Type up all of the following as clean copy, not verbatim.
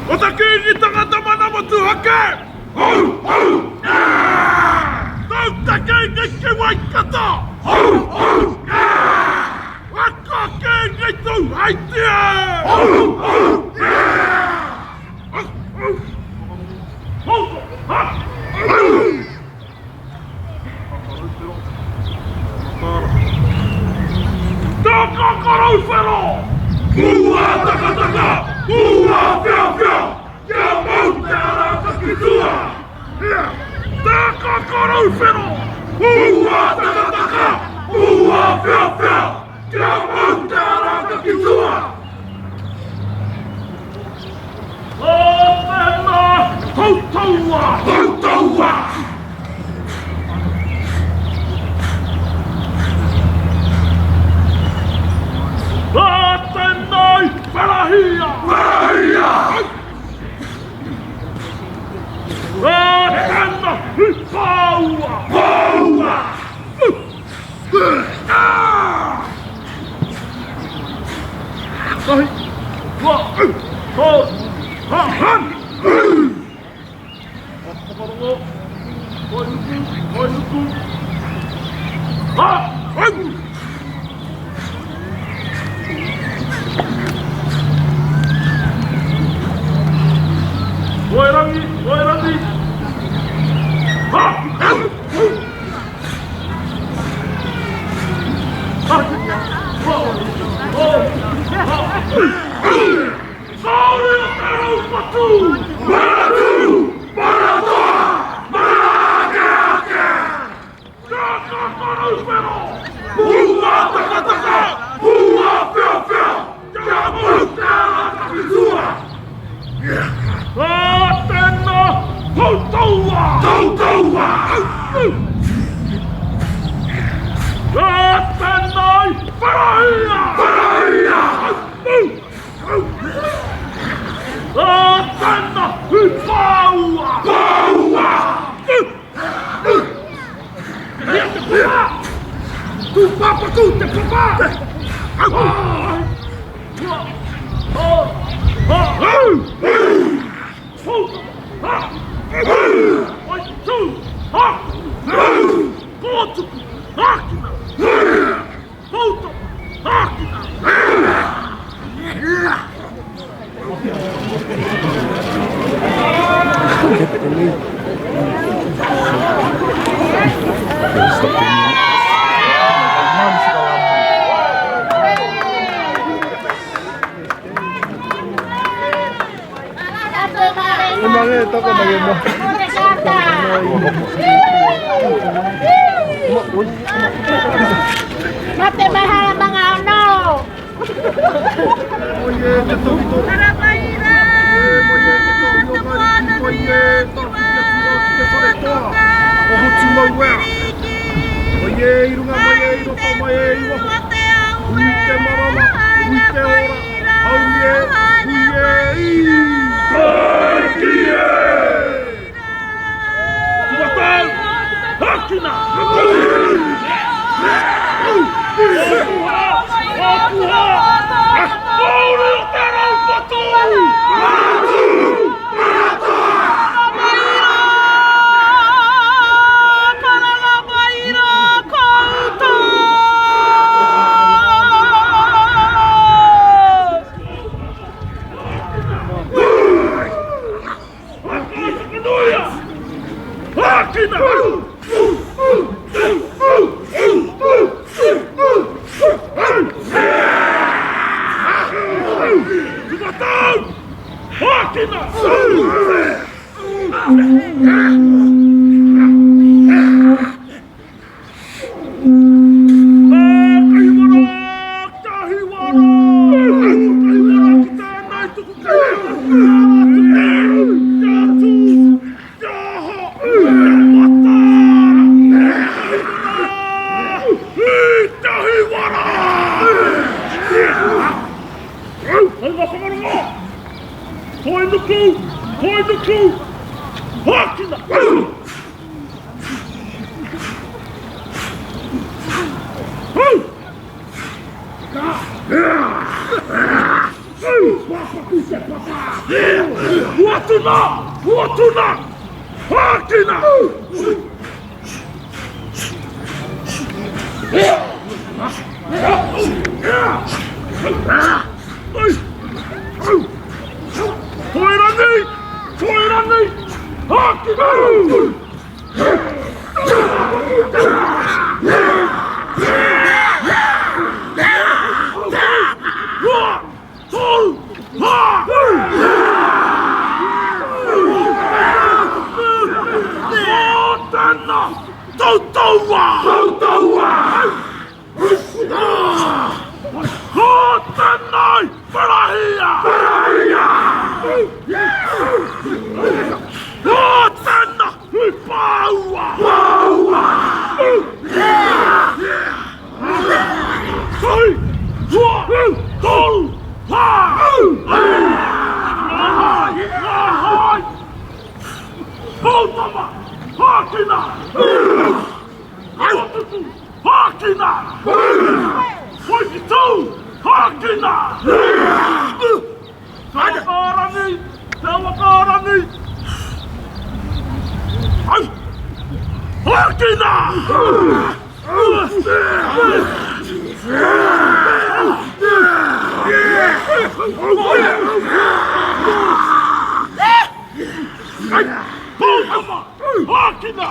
Ota kiinni takana namattu hakee! Täyttä kengikki vaikkata! Vaikka kengitty häittiä! Takakarusvero! Kuulaa taka! Kuulaa fia! Ja muuttaa kaikki sua! Takakarusvero! Kuulaa taka! Kuulaa fia! Ja muuttaa kaikki sua! Lopenna! Houttaua! Laatennoi! Välahia! Laatenna! Vauva! Koirani! Mate mahal mga ano! Apua! Apua! Datang! Hakina! Huotuna! Hakina! Koirani! Hakina! Hotennai! Perahia! Hotenna! Paua! Hei! Tuo! Tol! Hai! Poltava! Hakina! Hakina! Poikitu! Hakina! Tawakarani! Hakina! Poltava! Hakina!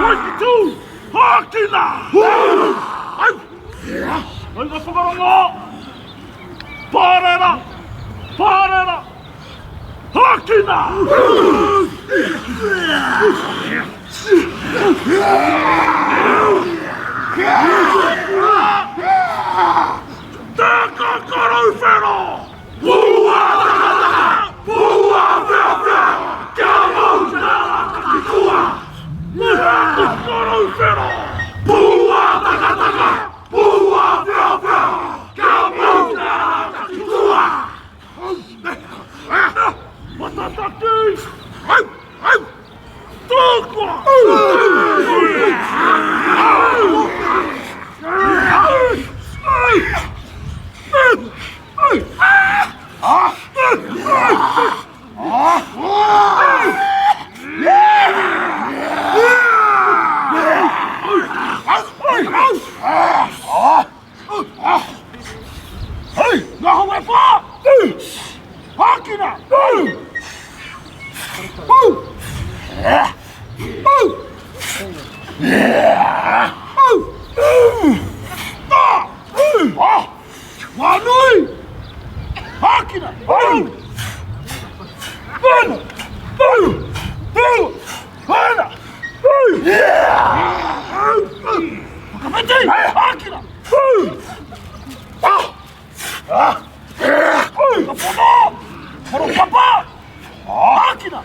Poikitu! Hakina! Oiga Sogarongo! Parera! Hakina! Teka Karufero! Pua! Fea! Kamauta! Kakikua! Teka Karufero! Pua! Fea! Kamauta! Kakikua! Matataki! Tukwa! Hakina! Wanui! Hakina! Hakina! Papa! Hakina!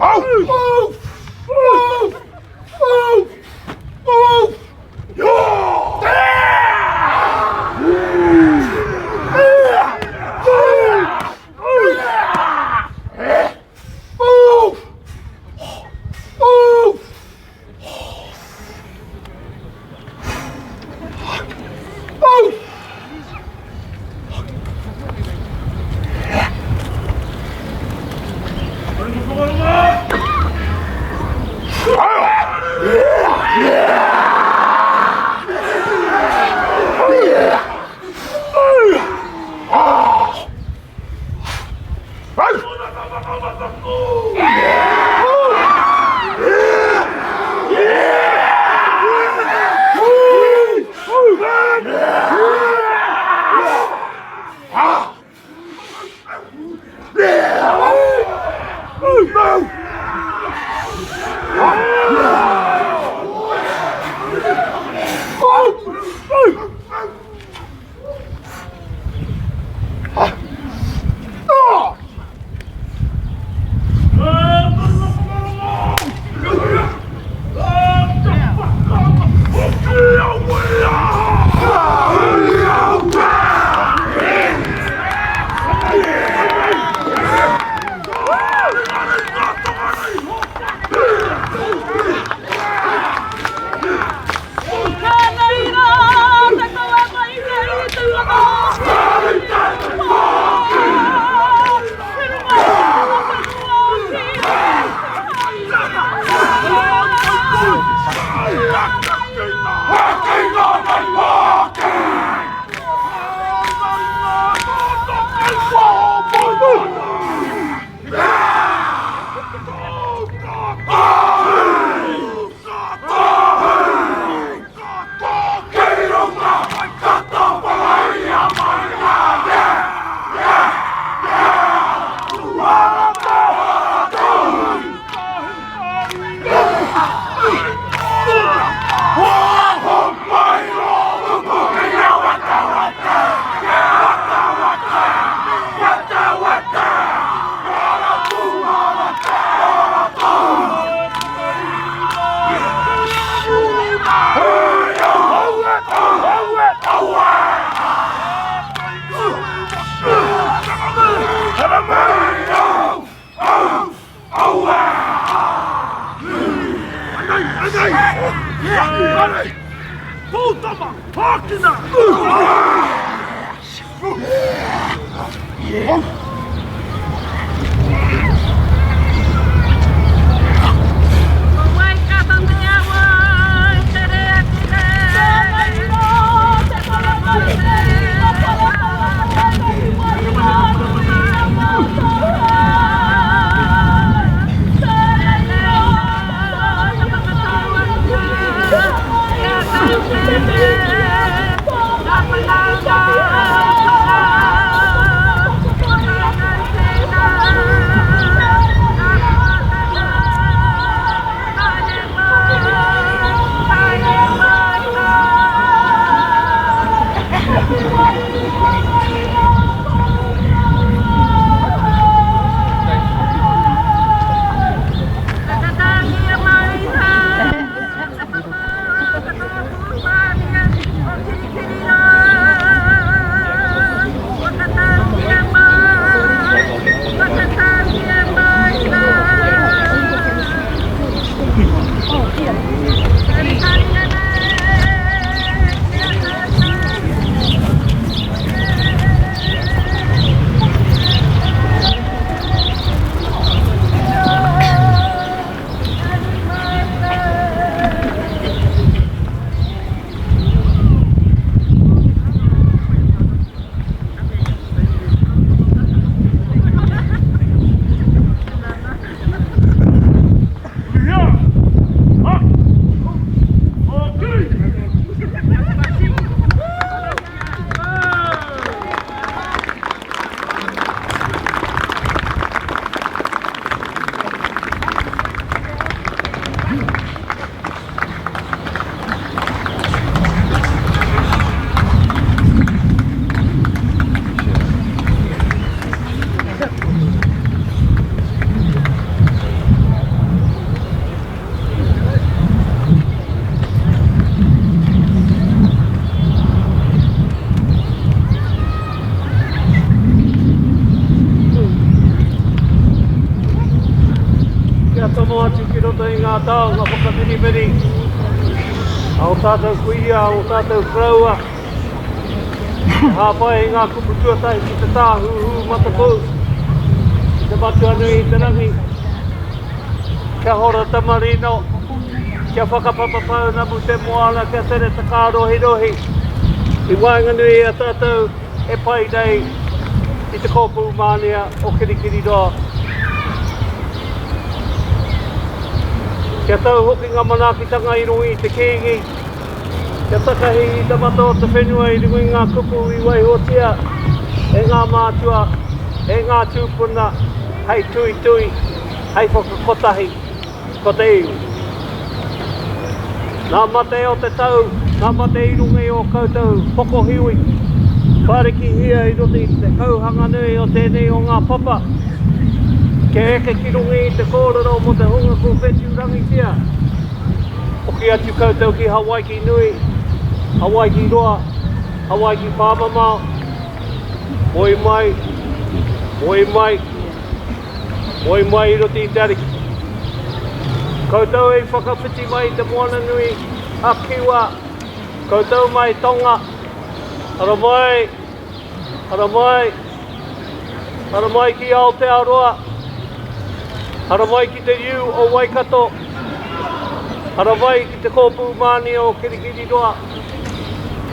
Oh! Ngā tau, ngā whakawhiri au tātou kuia, au tātou kraua hāpai ngā kupu tuatai ki te tāhuhu matapū te matu anu i te rangi kia hora tamarino kia whakapapapau namu te moana kia tere te kārohi rohi i wainganui a tātou e pai nei i te kōpū mānia o kirikiri roa. Kia tau hoki ngā manakitanga i rungi i te kingi. Kia takahi i te mata o te whenua i rungi ngā kupu i waihotia. E ngā mātua, e ngā tūpuna, hei tui tui, hei whakakotahi, ko te iu. Ngā mate o te tau, ngā mate i rungi o koutou hokohiwi. Whareki hia i roti te kauhanga nui o tēnei o ngā papa. Ke eke ki rungi i te kōrero mo te hunga ko whetu rangi tia. Oki atu koutou ki Hawaii nui, Hawaii roa, Hawaii pāmamao. Moi mai, moi mai, moi mai i roti i te ariki. Koutou e whakawhiti mai te moana nui a kiwa. Koutou mai tonga. Ara mai, ara mai, ara mai ki Aotearoa. Ara mai ki te iu o Waikato. Ara mai ki te kōpū māni o Kirikiri roa.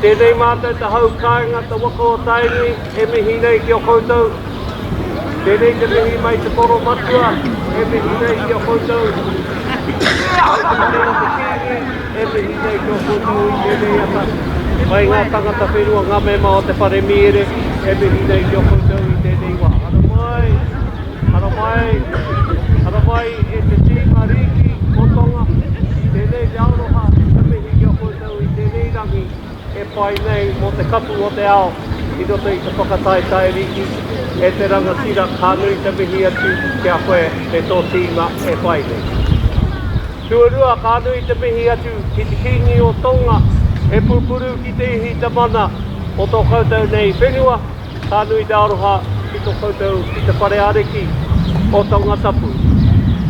Tēnei mātou te hau kāinga te waka o tainui, e mihi nei ki o koutou. Tēnei te mihi mai te koro matua, e mihi nei ki o koutou. Ai te tēnei te kīngi, e mihi nei ki o koutou i tēnei ata. Mai ngā tangata whenua ngā mema o te whare mire, e mihi nei ki o koutou i tēnei wā. Ara mai, ara mai. Ara mai e te tīmariki o tonga, tēnei te aroha, te mihi ki o koutou i tēnei rangi, e pai nei mo te kapu o te ao, i roto i te whakatai tai riki, e te rangatira kānui te mihi atu kia koe te tō tīma e pai nei. Tuarua kānui te mihi atu ki te kingi o tonga, e purpuru ki te ihi te mana o tō koutou nei whenua, kānui te aroha ki tō koutou ki te whare areki o tonga tapu.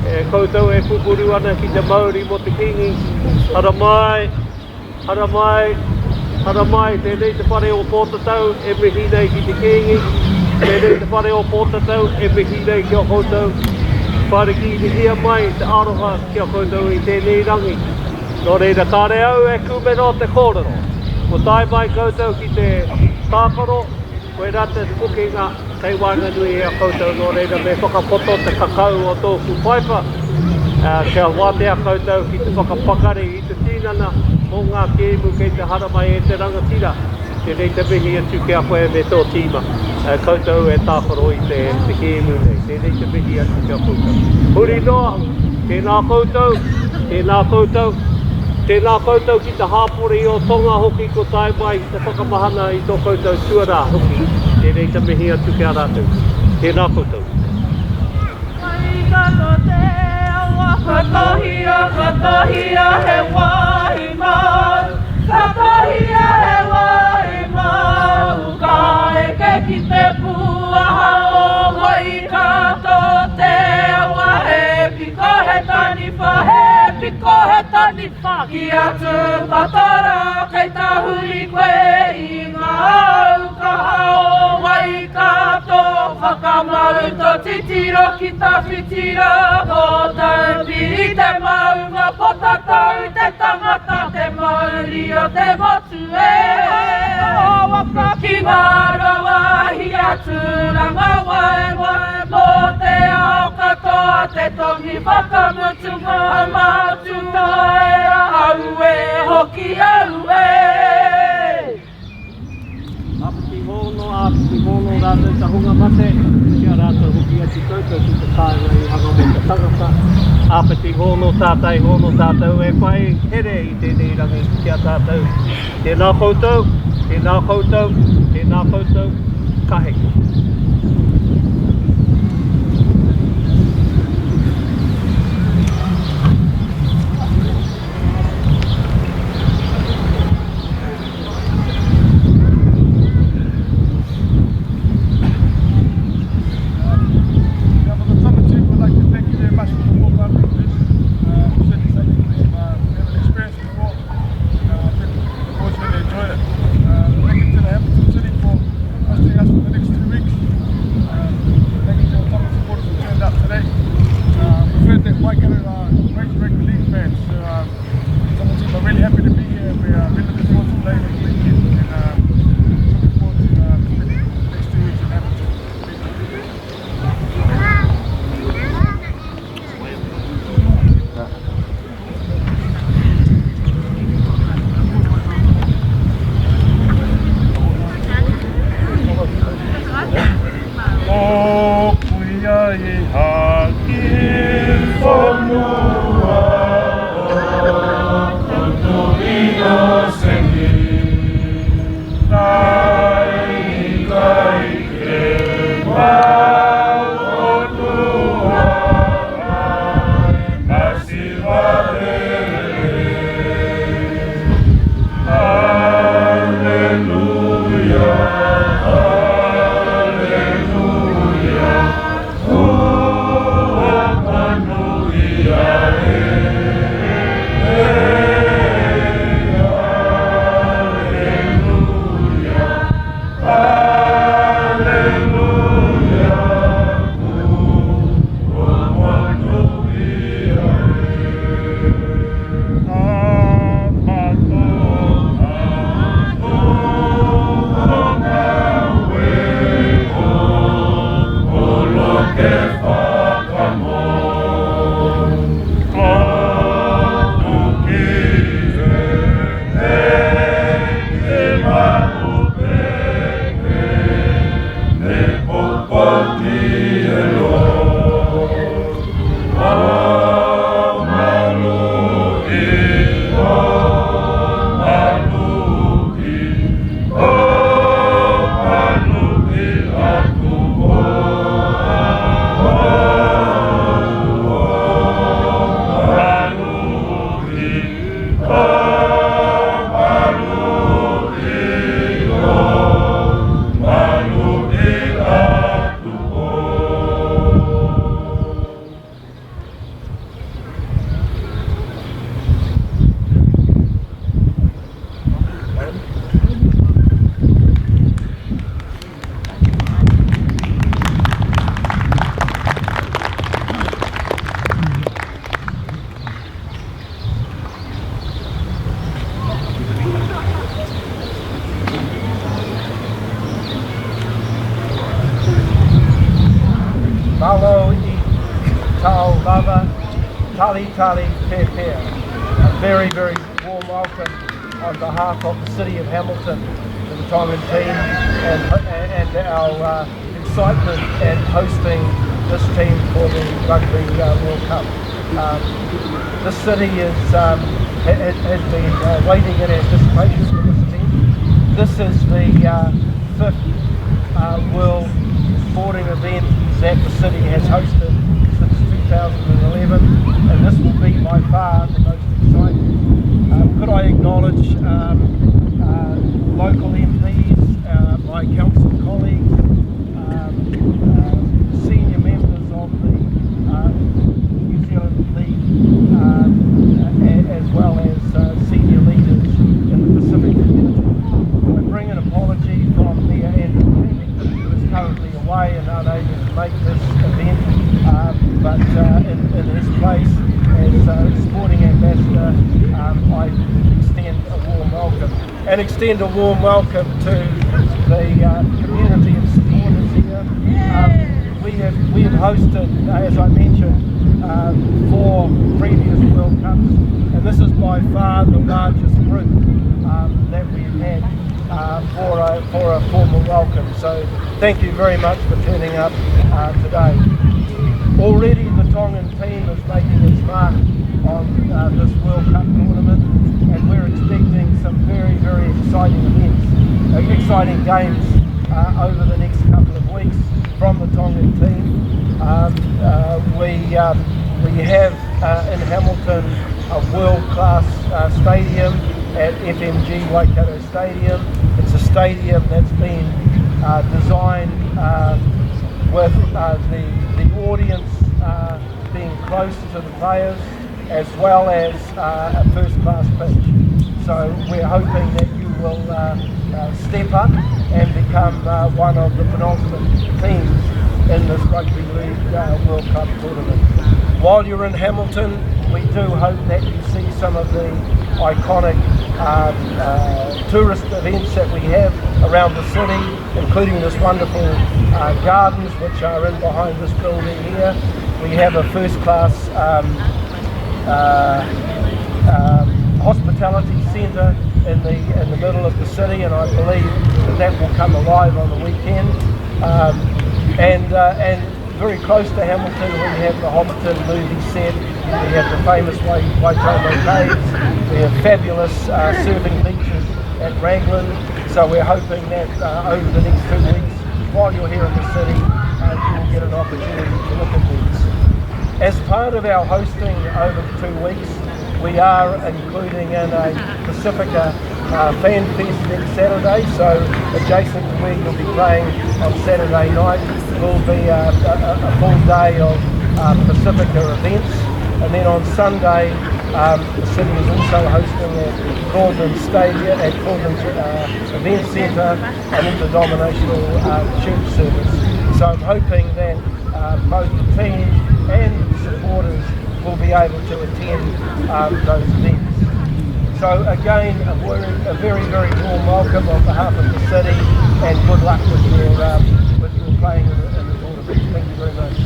E koutou e pupuru ana ki te Māori mo te kingi. Ara mai, ara mai, Hara mai, tēnei te whare o pōtatau, e mihi nei ki te kēngi. Tēnei te whare o pōtatau, e mihi nei ki o koutou. Whare ki te hia mai, te aroha ki o koutou i tēnei rangi. Nō reira kāre au e kumeno te kōrero. Ko tai mai koutou ki te tākaro, koe rata te pukinga, kei wanga nui e a koutou nō reira me whakapoto te kakau o tōku paipa. Kia wātea koutou ki te whakapakare i te tinana o ngā kēmu kei te haramai e te rangatira. Tēnei te mihi atu ki a koe me tō tīma. Koutou e tākaro i te kēmu nei. Tēnei te mihi atu ki a koutou. Huri noa, tēnā koutou, tēnā koutou. Tēnā koutou ki te hāpori o tonga hoki ko tai mai te whakamahana i tō koutou tuarā hoki. Tēnei te mihi atu ki a rātou. Tēnā koutou. Mai kato te awa, katohia he wahi mau. Katohia he wahi mau. Ka eke ki te puaha o mai kato te awa. He piko he taniwha, he piko he taniwha. Ki atu patara kei tahuri koe i ngā au kaha o mai kato. Whakamau to titiro ki ta whitira. Ko tau piri te maunga potatau te tangata te mauri o te motu e. Waka ki ngā rawahi atu ranga wai wai. Mō te ao katoa te tongi whakamutu ngā mātu taera. Au e hoki au e. Apiti hono rātou ta hunga mate. Kia rātou hoki ati koutou ki te kāinga i hanga mo te tangata. Apiti hono tātou e whai here i tēnei rangi kia tātou. Tēnā koutou, tēnā koutou, tēnā koutou, kahe. Enjoyed it. Looking to the Hamilton City for hosting us for the next 2 weeks. Malo I Tau Lava, Tali Tali Pe Pe. A very, very warm welcome on behalf of the City of Hamilton to the Tongan team and our excitement at hosting this team for the Rugby World Cup. This city has been waiting in anticipation for this event. This is the fifth World Sporting event that the city has hosted since 2011, and this will be by far the most exciting. Could I acknowledge local MPs, my council colleagues, senior members of the New Zealand League, as well as senior leaders in the Pacific community. I bring an apology from Mayor Andrew Fleming, who is currently away and unable to make this event, but in his place as sporting ambassador, I extend a warm welcome. And extend a warm welcome to the community of supporters here. We have hosted, as I mentioned, 4 previous World Cups, and this is by far the largest group that we've had for a formal welcome. So thank you very much for turning up today. Already the Tongan team is making its mark on this World Cup tournament, and we're expecting some very, very exciting events, exciting games over the next couple of weeks from the Tongan team. We have in Hamilton a world-class stadium at FMG Waikato Stadium. It's a stadium that's been designed with the audience being close to the players, as well as a first-class pitch. So we're hoping that you will step up and become one of the penultimate teams in this Rugby League World Cup tournament. While you're in Hamilton, we do hope that you see some of the iconic tourist events that we have around the city, including this wonderful gardens which are in behind this building here. We have a first-class hospitality centre in the middle of the city, and I believe that will come alive on the weekend. And very close to Hamilton, we have the Hobbiton movie set. We have the famous Waitomo Caves. We have fabulous surfing beaches at Raglan. So we're hoping that over the next 2 weeks, while you're here in the city, you will get an opportunity to look at these. As part of our hosting over the 2 weeks, we are including in a Pacifica Fan Fest next Saturday, so adjacent to where you'll be playing on Saturday night will be a full day of Pacifica events. And then on Sunday, the city is also hosting at Clausen Stadium, at Clausen's Event Centre, an interdenominational church service. So I'm hoping that both the team and supporters will be able to attend those events. So again, a very, very warm welcome on behalf of the city, and good luck with your playing in the tournament. Thank you very much.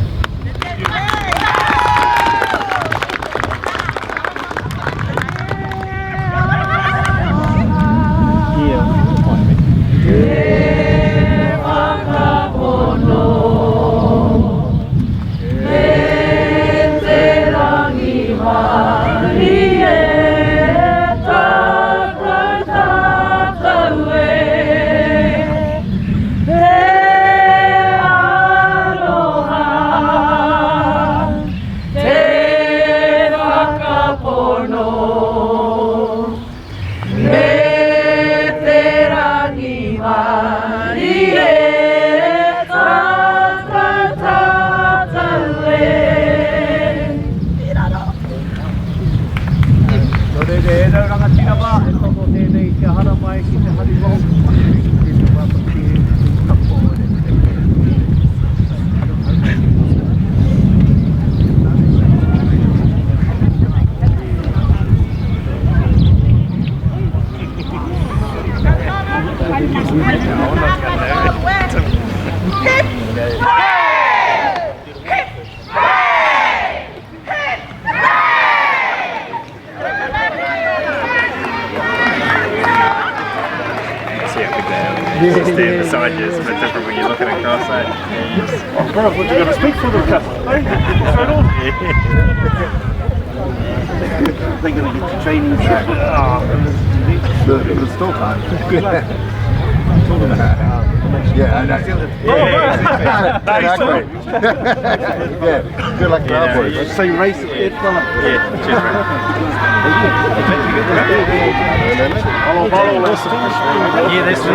inside you is a bit different when you're looking across it. Oh, God, what you going to speak for them, Kath? Hey, straight on. They're going to get the training. The stall time. Yeah, I know. Yeah, good luck to our boys. Same race as Ed fella. Yeah, cheers, man. Yeah, that's me.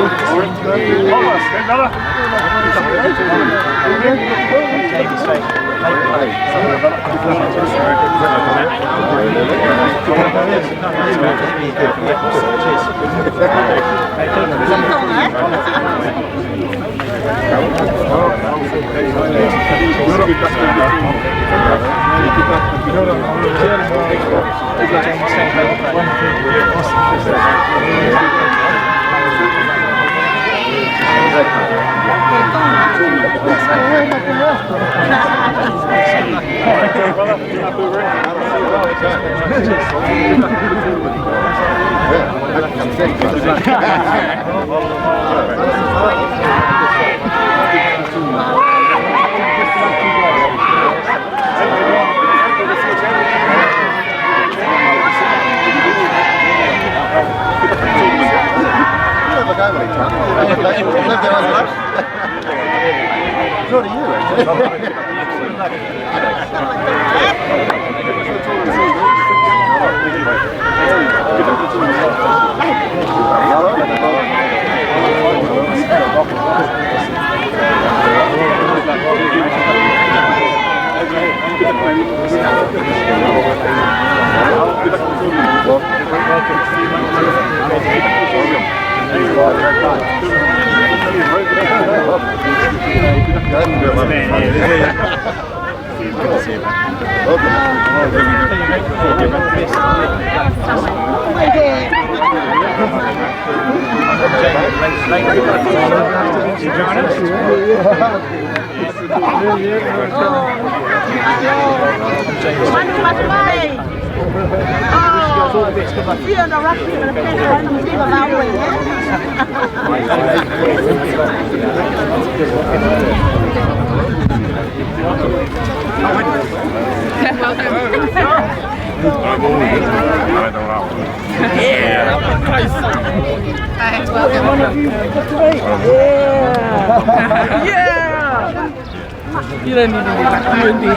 You don't need to be back to Indy.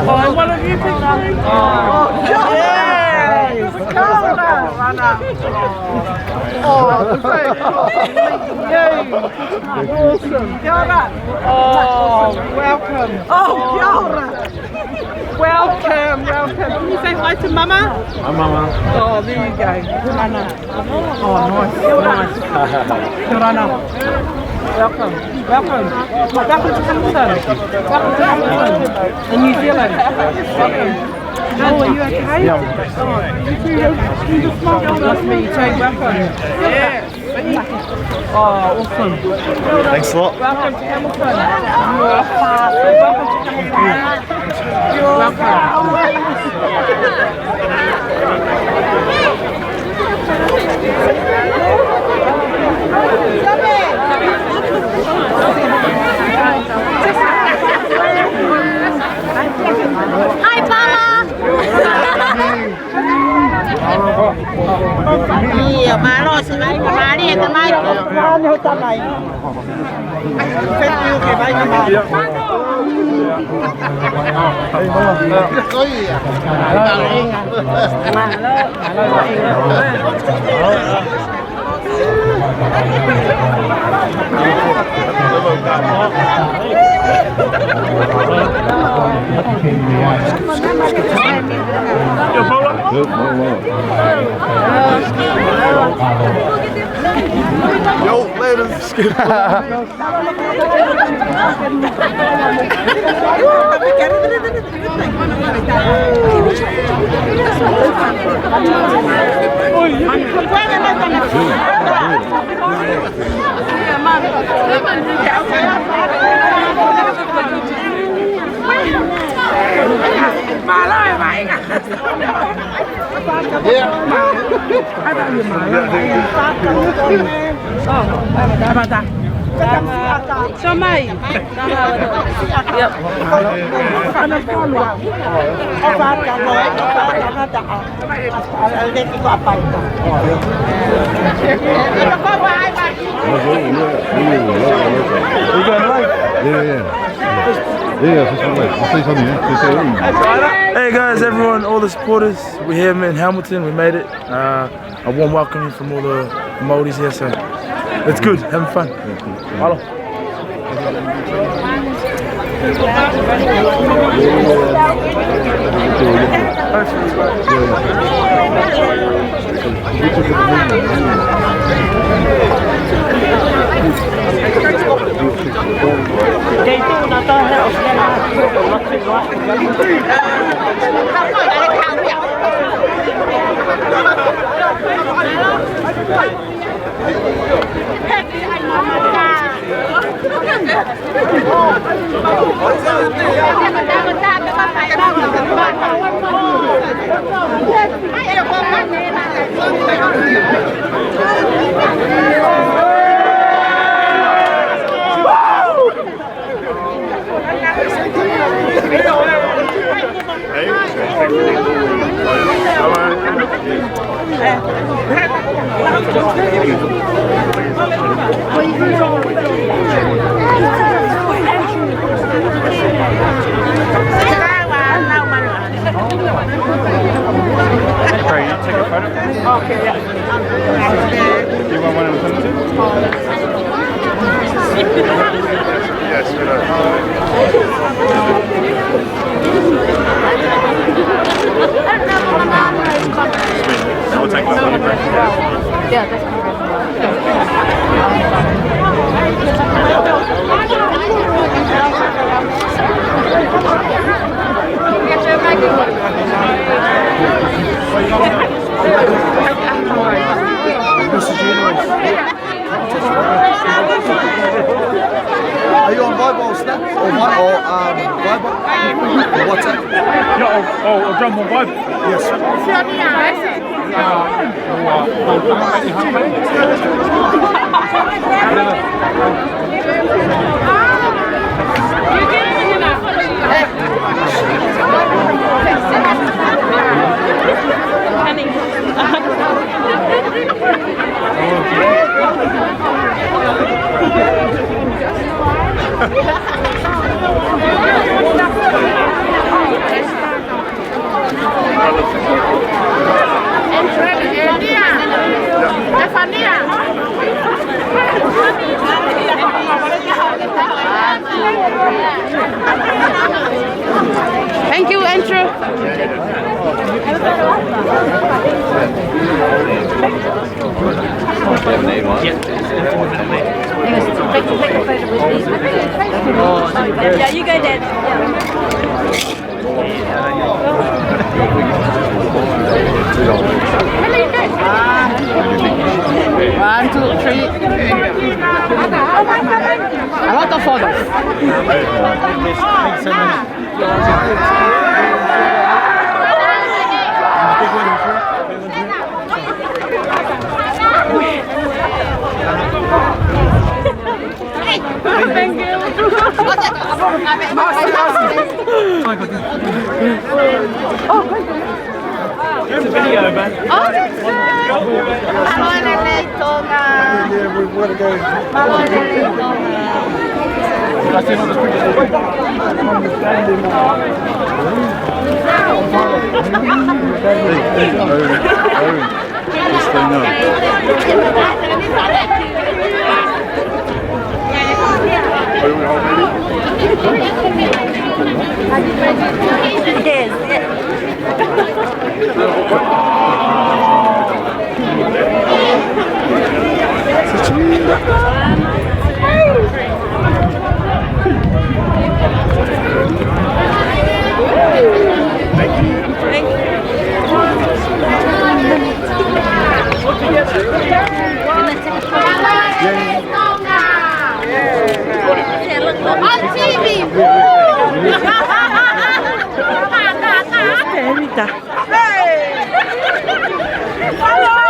Oh, one of you picked me. Oh, yeah! Oh, yay! Awesome. Oh, welcome. Oh, welcome, welcome. Can you say hi to Mama? Hi, Mama. Oh, there you go. Rana. Oh, nice. Rana. Welcome. Welcome to Hamilton. Welcome to Hamilton in New Zealand. Welcome. Oh, are you okay? Yeah. Oh, you just smile. Nice to meet you too. Welcome. Yes. Oh, awesome. Thanks a lot. Welcome to Hamilton. Welcome to Hamilton. You're Hi, Mama. Nhiều má rồi, xin mấy má đi, tao mai con hơi tao này. Phép yêu cái bay cái mà. Có gì à? Yo, later. Somai. Yep. You going live? Yeah, I'll say something. Hey guys, everyone, all the supporters, we're here in Hamilton, we made it. A warm welcome from all the Māoris here, so it's good, having fun. Hello. Sorry, you take a photo? Okay, yeah. Do you want one of them too? Yes, we do. I'll take one. Yeah, that's Are you on Viber or Snap? Or Viber? Or WhatsApp? Yeah, I'll jump on Vibe. Yes. Thank you, Andrew. Yeah, you go, Dad. One, two, three. A lot of photos. Thank you. It's a video, man. Oh, that's good. On TV. Hello.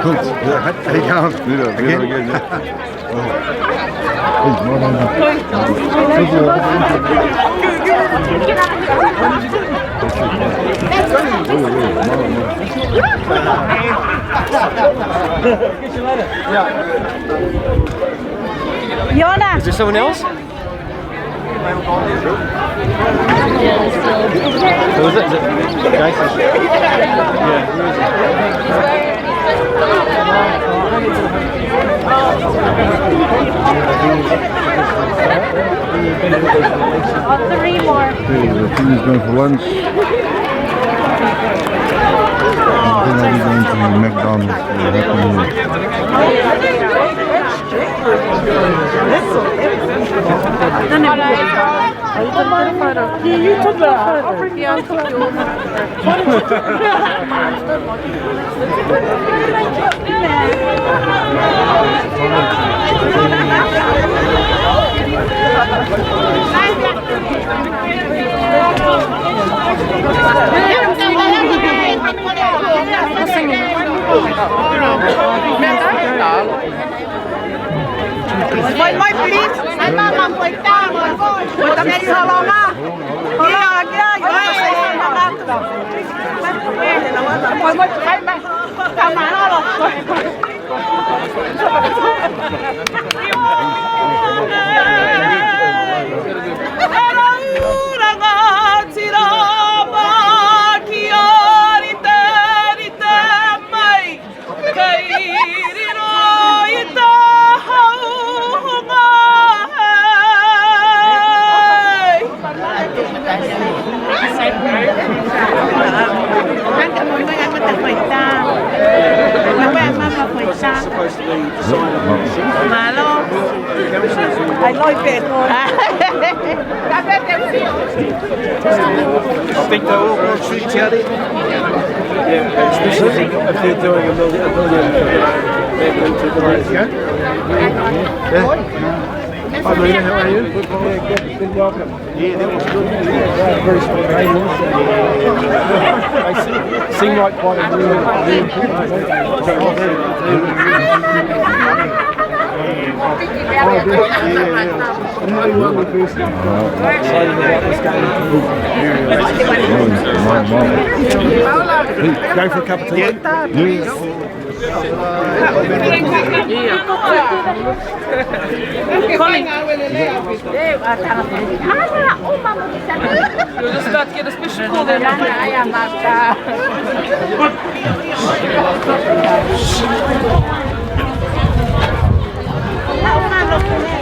Goed, hij gaat. Jona. Is there someone else? Who is it? Is it Jason? Yeah, who is Three more. The team is going for lunch. And then I'll be going to McDonald's. You took the photo. Yeah, I took Moi please. Ai mama voittaa. Mutta me haluamme. Moi ai mä. Tämä aloittaa. I like it. I think they're all going to treat each other. Yeah, especially if they're doing a million they're going to the race. Yeah. Hi Luna, how are you? Yeah, good welcome. Yeah, that was good. Very spontaneous. They seem like quite a really important Go for a cup of tea? You're just about to get a special call.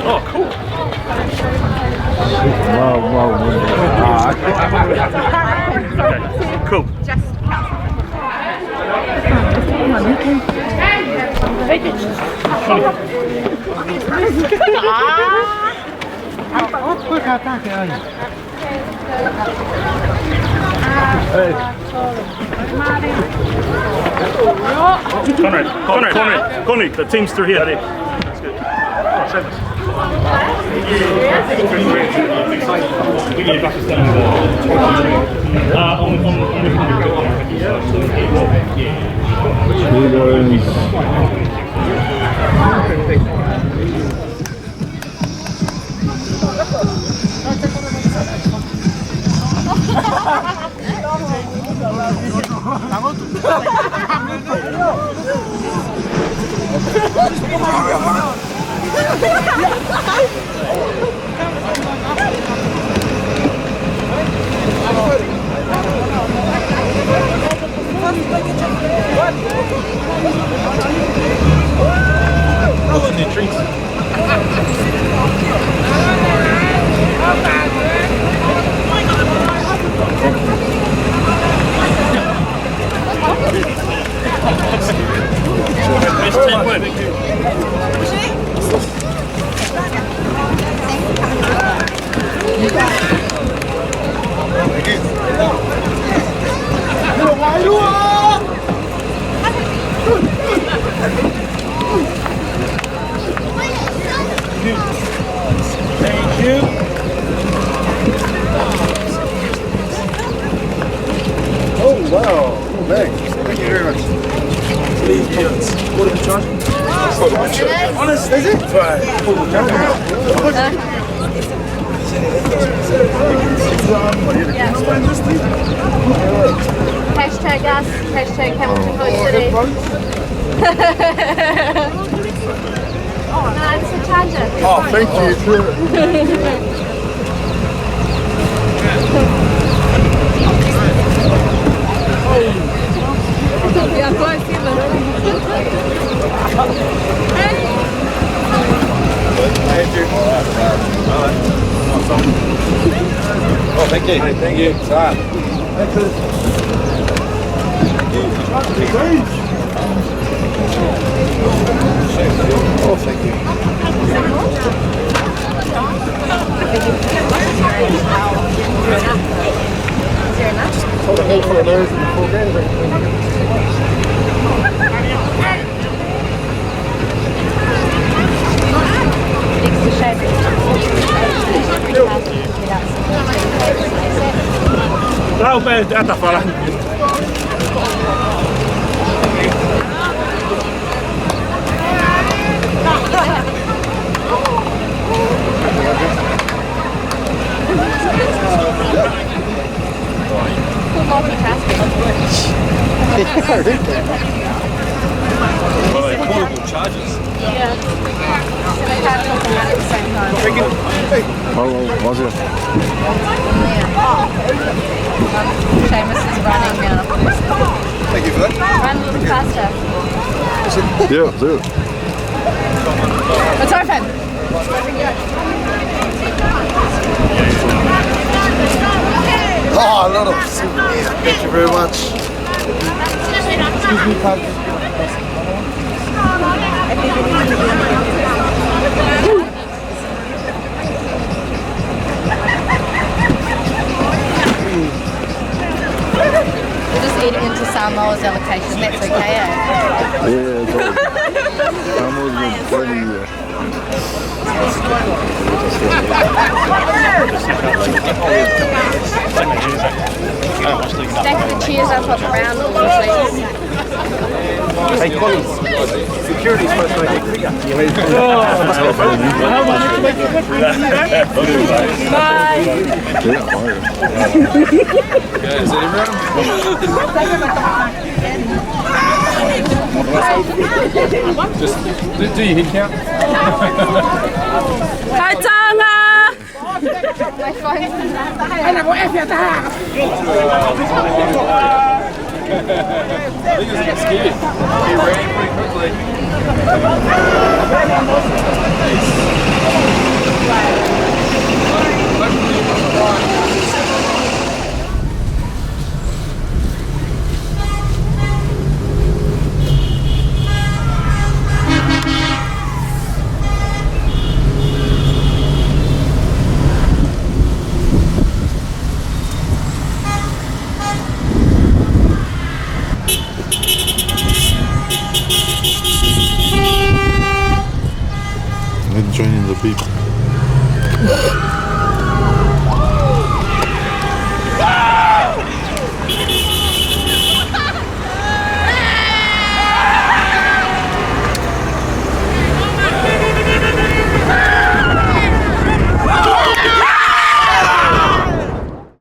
Oh, cool. Okay, cool. Conrad, the team's through here. That's good. Oh, save us. Hashtag us, hashtag Hamilton Host City. No, it's a charger. Oh, thank you. Yeah, go and see Oh, thank you. Thank you. Oh, thank you. Hold a handful of those in the full Lá o pé, tá falando. Well, like portable chargers. Yeah. So they can't talk about it at the same time. Was it? Seamus is running now. Thank you for that. Run a little faster. Yeah, do it. It's open. Oh, a lot of souvenirs. Thank you very much. Excuse me, Coach. We're just eating into Samoa's allocation. That's okay, eh? Yeah, it's all. Samoa's been plenty here. Stack the chairs up on the round table, please. Hey, Collins. Security's supposed to make it quicker. Bye. Is it everyone? Just do your head count. Kaitanga! My phone's I think it's a bit scary. He ran pretty quickly. Joining the people.